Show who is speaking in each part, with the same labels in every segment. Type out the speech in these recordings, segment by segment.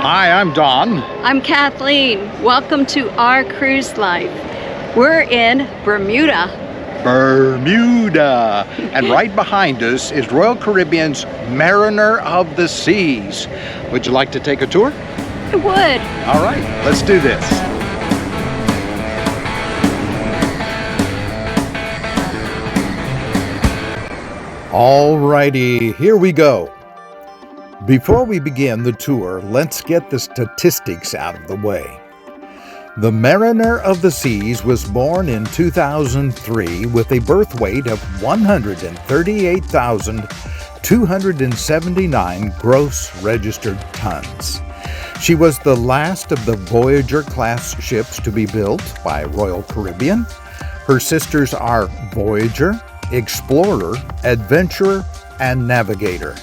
Speaker 1: Hi, I'm Don.
Speaker 2: I'm Kathleen. Welcome to our cruise life. We're in Bermuda.
Speaker 1: Bermuda. And right behind us is Royal Caribbean's Mariner of the Seas. Would you like to take a tour?
Speaker 2: I would.
Speaker 1: All right, let's do this. All righty, here we go. Before we begin the tour, let's get the statistics out of the way. The Mariner of the Seas was born in 2003 with a birth weight of 138,279 gross registered tons. She was the last of the Voyager-class ships to be built by Royal Caribbean. Her sisters are Voyager, Explorer, Adventurer, and Navigator.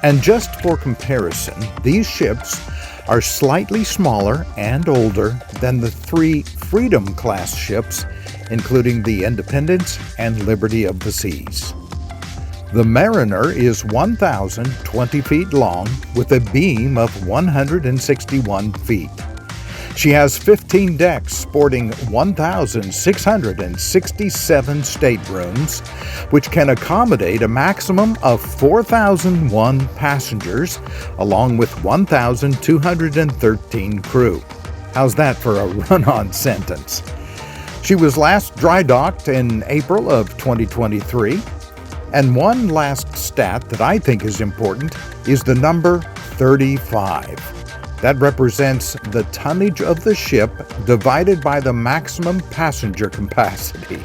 Speaker 1: And just for comparison, these ships are slightly smaller and older than the three Freedom-class ships, including the Independence and Liberty of the Seas. The Mariner is 1,020 feet long with a beam of 161 feet. She has 15 decks sporting 1,667 staterooms, which can accommodate a maximum of 4,001 passengers, along with 1,213 crew. How's that for a run-on sentence? She was last dry docked in April of 2023. And one last stat that I think is important is the number 35. That represents the tonnage of the ship divided by the maximum passenger capacity.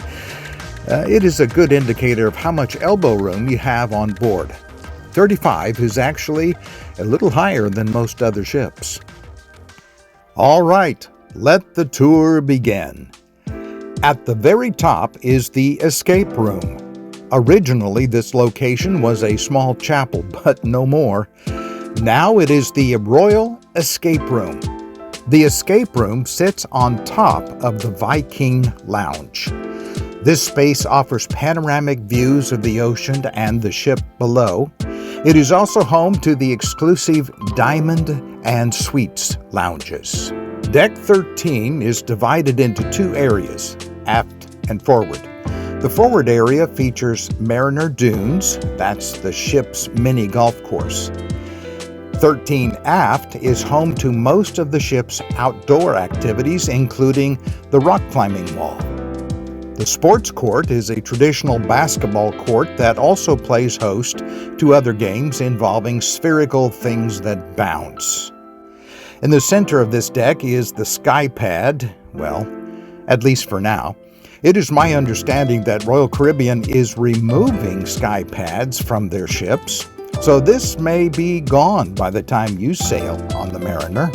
Speaker 1: It is a good indicator of how much elbow room you have on board. 35 is actually a little higher than most other ships. All right, let the tour begin. At the very top is the escape room. Originally, this location was a small chapel, but no more. Now it is the Royal Escape Room. The escape room sits on top of the Viking Lounge. This space offers panoramic views of the ocean and the ship below. It is also home to the exclusive Diamond and Suites lounges. Deck 13 is divided into two areas, aft and forward. The forward area features Mariner Dunes, that's the ship's mini golf course. 13 aft is home to most of the ship's outdoor activities, including the rock climbing wall. The sports court is a traditional basketball court that also plays host to other games involving spherical things that bounce. In the center of this deck is the sky pad, well, at least for now. It is my understanding that Royal Caribbean is removing sky pads from their ships, so this may be gone by the time you sail on the Mariner.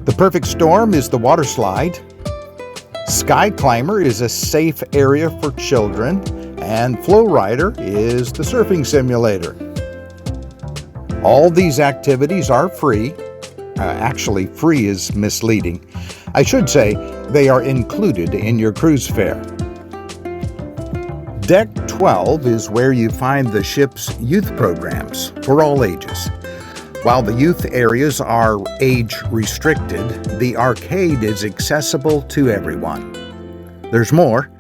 Speaker 1: The perfect storm is the water slide. Sky Climber is a safe area for children, and Flow Rider is the surfing simulator. All these activities are free. Actually, free is misleading. I should say they are included in your cruise fare. Deck 12 is where you find the ship's youth programs for all ages. While the youth areas are age restricted, the arcade is accessible to everyone. There's more.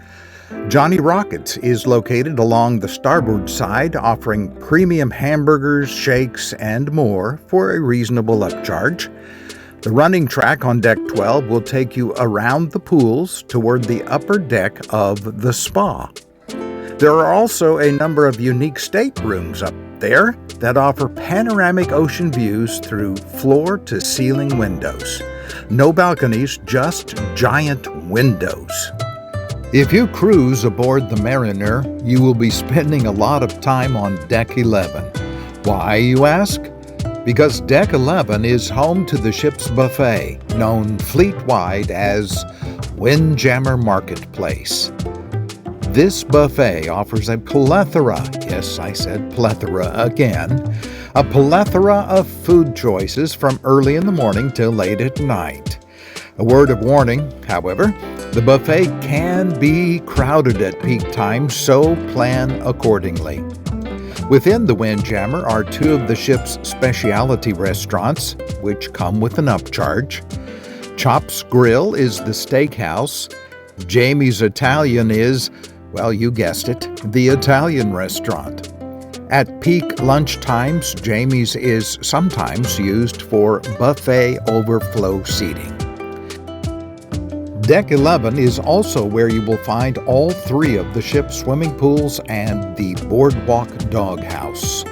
Speaker 1: Johnny Rockets is located along the starboard side, offering premium hamburgers, shakes, and more for a reasonable upcharge. The running track on Deck 12 will take you around the pools toward the upper deck of the spa. There are also a number of unique staterooms up there that offer panoramic ocean views through floor-to-ceiling windows. No balconies, just giant windows. If you cruise aboard the Mariner, you will be spending a lot of time on Deck 11. Why, you ask? Because Deck 11 is home to the ship's buffet, known fleet-wide as Windjammer Marketplace. This buffet offers a plethora, yes, I said plethora again, a plethora of food choices from early in the morning till late at night. A word of warning, however, the buffet can be crowded at peak times, so plan accordingly. Within the Windjammer are two of the ship's specialty restaurants, which come with an upcharge. Chops Grill is the steakhouse. Jamie's Italian is, well, you guessed it, the Italian restaurant. At peak lunch times, Jamie's is sometimes used for buffet overflow seating. Deck 11 is also where you will find all three of the ship's swimming pools and the Boardwalk Doghouse.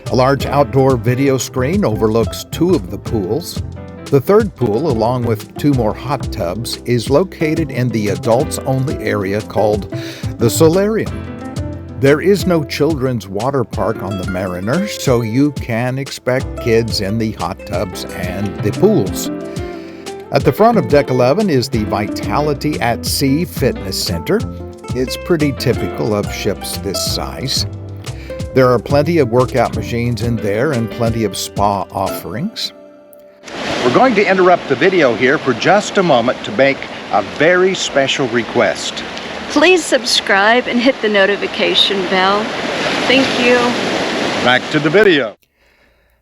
Speaker 1: A large outdoor video screen overlooks two of the pools. The third pool, along with two more hot tubs, is located in the adults-only area called the Solarium. There is no children's water park on the Mariner, so you can expect kids in the hot tubs and the pools. At the front of Deck 11 is the Vitality at Sea Fitness Center. It's pretty typical of ships this size. There are plenty of workout machines in there and plenty of spa offerings. We're going to interrupt the video here for just a moment to make a very special request.
Speaker 2: Please subscribe and hit the notification bell. Thank you.
Speaker 1: Back to the video.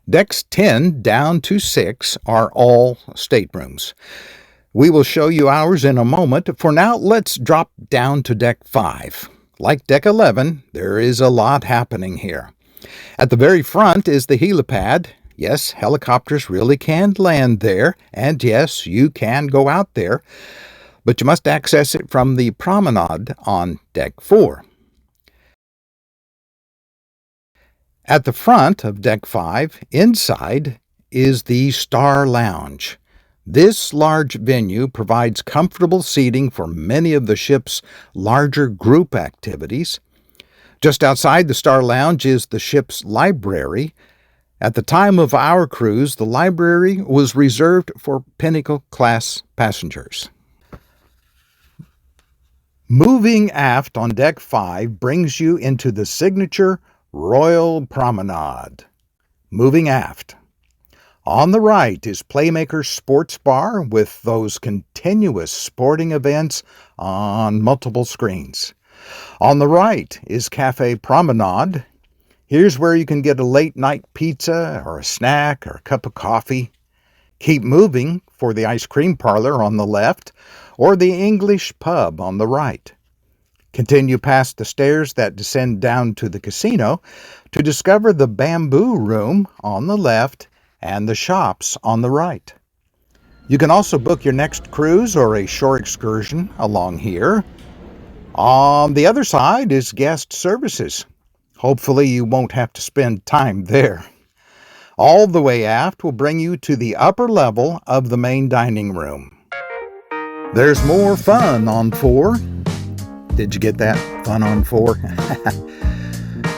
Speaker 1: Decks 10 down to 6 are all staterooms. We will show you ours in a moment. For now, let's drop down to Deck 5. Like Deck 11, there is a lot happening here. At the very front is the helipad. Yes, helicopters really can land there, and yes, you can go out there, but you must access it from the promenade on Deck 4. At the front of Deck 5, inside, is the Star Lounge. This large venue provides comfortable seating for many of the ship's larger group activities. Just outside the Star Lounge is the ship's library. At the time of our cruise, the library was reserved for Pinnacle-class passengers. Moving aft on Deck 5 brings you into the signature Royal Promenade. Moving aft. On the right is Playmaker Sports Bar with those continuous sporting events on multiple screens. On the right is Cafe Promenade. Here's where you can get a late-night pizza or a snack or a cup of coffee. Keep moving for the ice cream parlor on the left or the English pub on the right. Continue past the stairs that descend down to the casino to discover the Bamboo Room on the left and the shops on the right. You can also book your next cruise or a shore excursion along here. On the other side is guest services. Hopefully you won't have to spend time there. All the way aft will bring you to the upper level of the main dining room. There's more fun on 4. Did you get that? Fun on 4?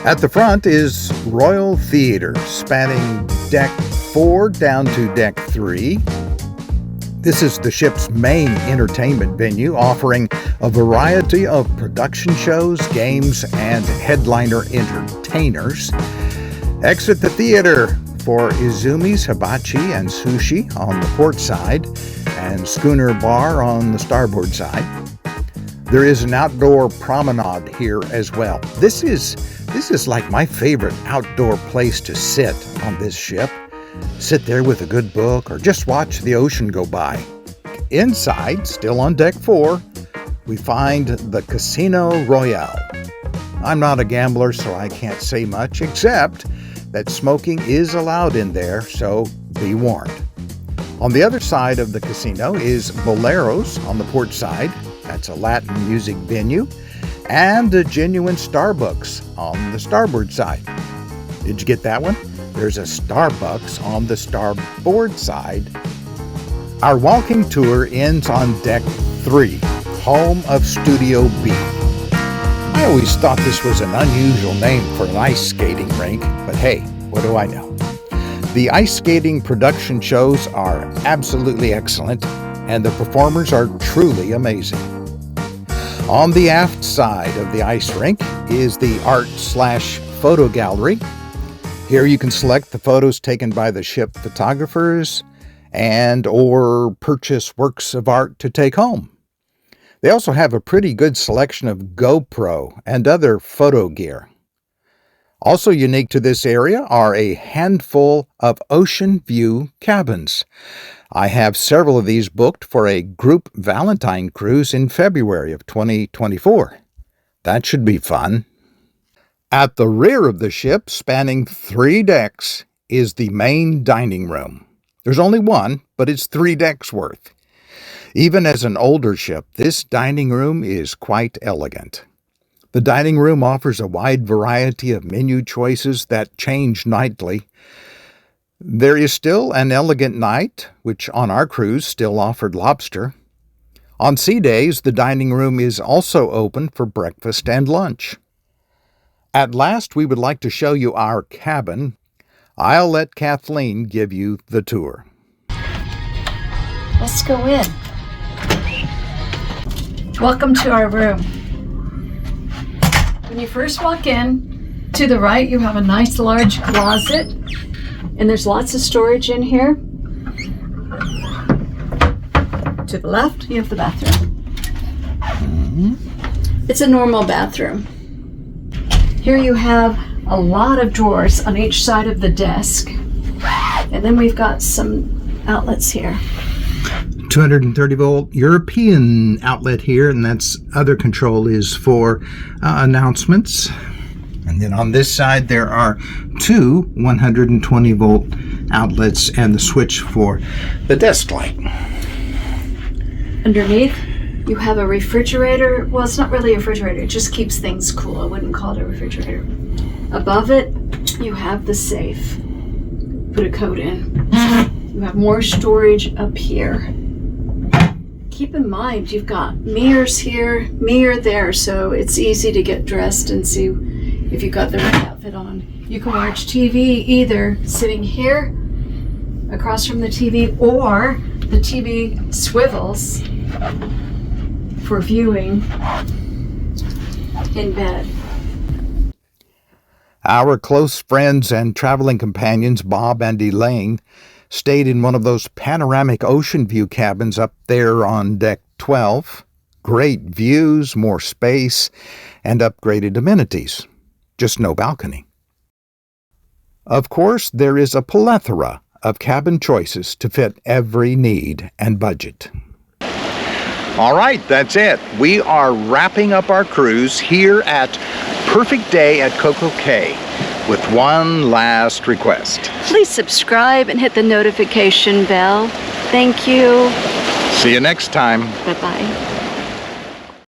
Speaker 1: At the front is Royal Theatre, spanning Deck 4 down to Deck 3. This is the ship's main entertainment venue, offering a variety of production shows, games, and headliner entertainers. Exit the theater for Izumi's Hibachi and Sushi on the port side and Schooner Bar on the starboard side. There is an outdoor promenade here as well. This is like my favorite outdoor place to sit on this ship. Sit there with a good book or just watch the ocean go by. Inside, still on Deck 4, we find the Casino Royale. I'm not a gambler, so I can't say much, except that smoking is allowed in there, so be warned. On the other side of the casino is Boleros on the port side. That's a Latin music venue. And a genuine Starbucks on the starboard side. Did you get that one? There's a Starbucks on the starboard side. Our walking tour ends on Deck 3, home of Studio B. I always thought this was an unusual name for an ice skating rink, but hey, what do I know? The ice skating production shows are absolutely excellent, and the performers are truly amazing. On the aft side of the ice rink is the art/photo gallery. Here you can select the photos taken by the ship photographers and or purchase works of art to take home. They also have a pretty good selection of GoPro and other photo gear. Also unique to this area are a handful of ocean view cabins. I have several of these booked for a group Valentine cruise in February of 2024. That should be fun. At the rear of the ship, spanning 3 decks, is the main dining room. There's only one, but it's 3 decks worth. Even as an older ship, this dining room is quite elegant. The dining room offers a wide variety of menu choices that change nightly. There is still an elegant night, which on our cruise still offered lobster. On sea days, the dining room is also open for breakfast and lunch. At last, we would like to show you our cabin. I'll let Kathleen give you the tour.
Speaker 2: Let's go in. Welcome to our room. When you first walk in, to the right you have a nice large closet, and there's lots of storage in here. To the left you have the bathroom. It's a normal bathroom. Here you have a lot of drawers on each side of the desk, and then we've got some outlets here.
Speaker 1: 230 volt European outlet here, and that's other control is for announcements. And then on this side there are 2 120 volt outlets and the switch for the desk light.
Speaker 2: Underneath you have a refrigerator. Well, it's not really a refrigerator, it just keeps things cool. I wouldn't call it a refrigerator. Above it you have the safe. Put a code in. You have more storage up here. Keep in mind you've got mirrors here, mirror there, so it's easy to get dressed and see if you've got the right outfit on. You can watch TV either sitting here across from the TV, or the TV swivels for viewing in bed.
Speaker 1: Our close friends and traveling companions, Bob and Elaine, stayed in one of those panoramic ocean view cabins up there on deck 12. Great views, more space, and upgraded amenities. Just no balcony. Of course, there is a plethora of cabin choices to fit every need and budget. All right, that's it. We are wrapping up our cruise here at Perfect Day at Coco Cay with one last request.
Speaker 2: Please subscribe and hit the notification bell. Thank you.
Speaker 1: See you next time.
Speaker 2: Bye-bye.